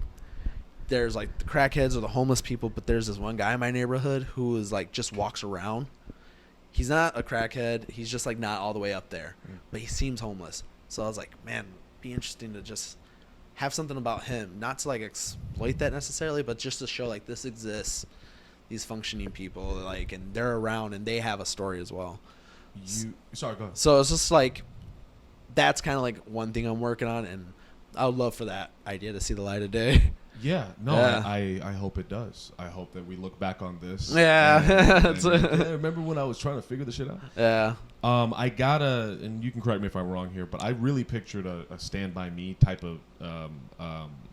there's like the crackheads or the homeless people, but there's this one guy in my neighborhood who is like, just walks around. He's not a crackhead. He's just like not all the way up there, but he seems homeless. So I was like, man, it'd be interesting to just have something about him, not to like exploit that necessarily, but just to show like this exists, these functioning people, like, and they're around and they have a story as well. Sorry, go ahead. So it's just like, that's kind of like one thing I'm working on, and I would love for that idea to see the light of day. Yeah, no, Yeah. I hope it does. I hope that we look back on this. Yeah. and remember when I was trying to figure this shit out? Yeah. I gotta, and you can correct me if I'm wrong here, but I really pictured a Stand By Me type of.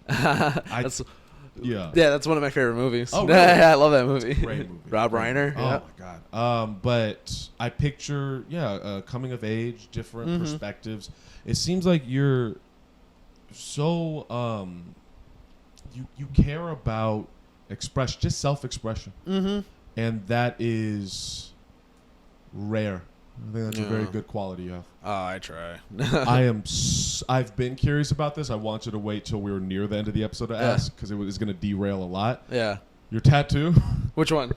That's, yeah. yeah, that's one of my favorite movies. Oh, really? Yeah, I love that movie. Great movie. Rob Reiner. Oh Yeah. my god. But I picture, coming of age, different perspectives. It seems like you're so you care about just self-expression, and that is rare. I think that's a very good quality you have. Oh, I try. I've been curious about this. I want you to wait till we're near the end of the episode to ask, because it was going to derail a lot. Yeah. Your tattoo? Which one?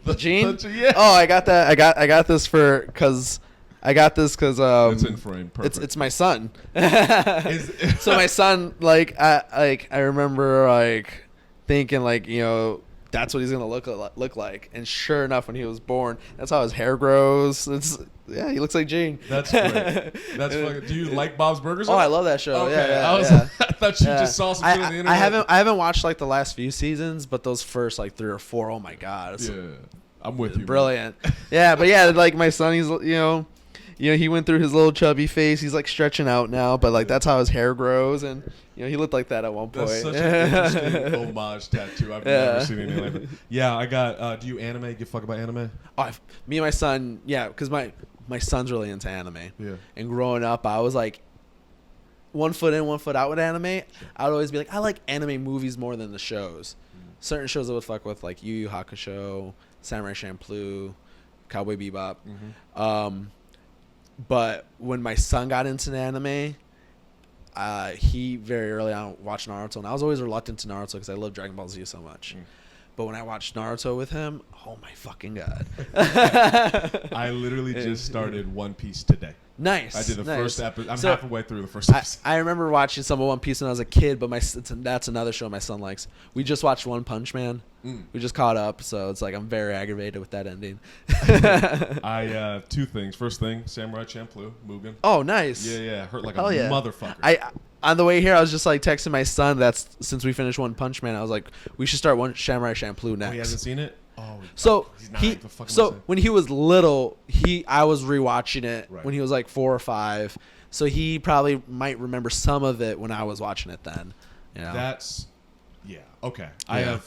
The Gene? Yeah. Oh, I got that. I got this because It's in frame. Perfect. it's my son. So my son, I remember thinking that's what he's gonna look like, and sure enough, when he was born, that's how his hair grows. He looks like Gene. That's great. That's fucking. Do you like Bob's Burgers? Oh, I love that show. Okay. Yeah. I thought you just saw some shit on the internet. I haven't watched the last few seasons, but those first 3 or 4, oh my god, it's I'm with you. brilliant. Yeah, but my son, he's he went through his little chubby phase. He's stretching out now, but that's how his hair grows, and he looked like that at one point. That's such an interesting homage tattoo. I've never seen anything like that. Yeah, I got. Do you anime? Give a fuck about anime? Oh, me and my son, because my son's really into anime. Yeah. And growing up, I was 1 foot in, 1 foot out with anime. I would always be I like anime movies more than the shows. Certain shows I would fuck with, like Yu Yu Hakusho, Samurai Champloo, Cowboy Bebop. But when my son got into the anime, he very early on watched Naruto, and I was always reluctant to Naruto because I love Dragon Ball Z so much. But when I watched Naruto with him, oh my fucking god! I literally just started One Piece today. Nice. I did the first episode. I'm So, halfway through the first episode. I remember watching some of One Piece when I was a kid, but that's another show my son likes. We just watched One Punch Man. We just caught up, so it's I'm very aggravated with that ending. I 2 things. First thing, Samurai Champloo, Mugen. Oh, nice. Yeah, hurt like Hell a yeah. motherfucker. On the way here, I was just texting my son. That's since we finished One Punch Man. I was like, we should start Samurai Champloo next. Oh, he hasn't seen it. Oh, So he's not. when he was little, I was rewatching it Right. when he was 4 or 5. So he probably might remember some of it when I was watching it then. That's okay. I have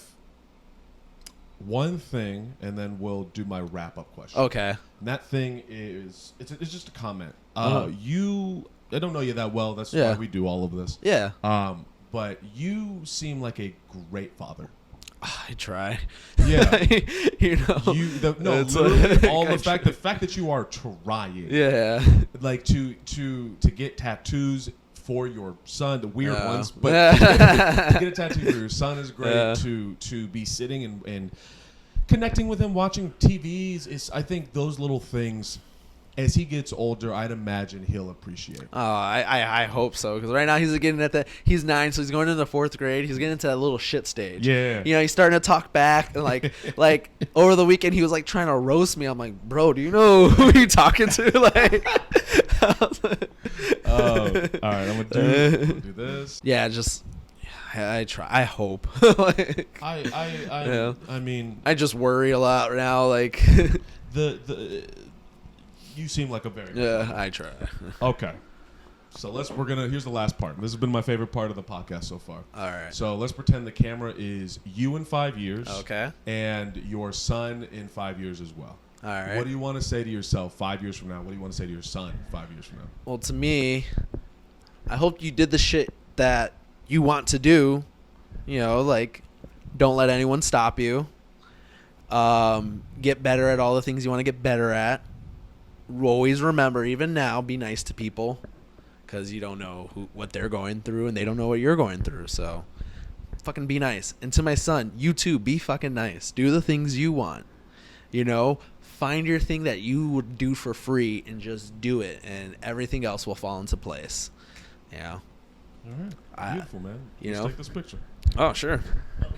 one thing, and then we'll do my wrap-up question. Okay. And that thing is it's just a comment. I don't know you that well. That's Yeah. why we do all of this. Yeah. But you seem like a great father. I try. Yeah. It's literally all the fact that you are trying. Yeah. To get tattoos for your son, the weird Yeah. ones, but to get a tattoo for your son is great. Yeah. To be sitting and connecting with him, watching TVs is. I think those little things, as he gets older, I'd imagine he'll appreciate. Oh, I hope so, because right now he's 9, so he's going into 4th grade. He's getting into that little shit stage. Yeah. He's starting to talk back, and like over the weekend he was trying to roast me. I'm like, bro, do you know who you're talking to? All right, I'm gonna do this. Yeah, I try. I hope. I mean, I just worry a lot now. You seem like a very Yeah, I try. Okay. So here's the last part. This has been my favorite part of the podcast so far. All right. So let's pretend the camera is you in 5 years. Okay. And your son in 5 years as well. All right. What do you want to say to yourself 5 years from now? What do you want to say to your son 5 years from now? Well, to me, I hope you did the shit that you want to do. Don't let anyone stop you. Get better at all the things you want to get better at. Always remember, even now, be nice to people, because you don't know what they're going through, and they don't know what you're going through. So, fucking be nice. And to my son, you too, be fucking nice. Do the things you want. Find your thing that you would do for free and just do it, and everything else will fall into place. All right. Beautiful, man. Let's take this picture. Oh, sure. Okay.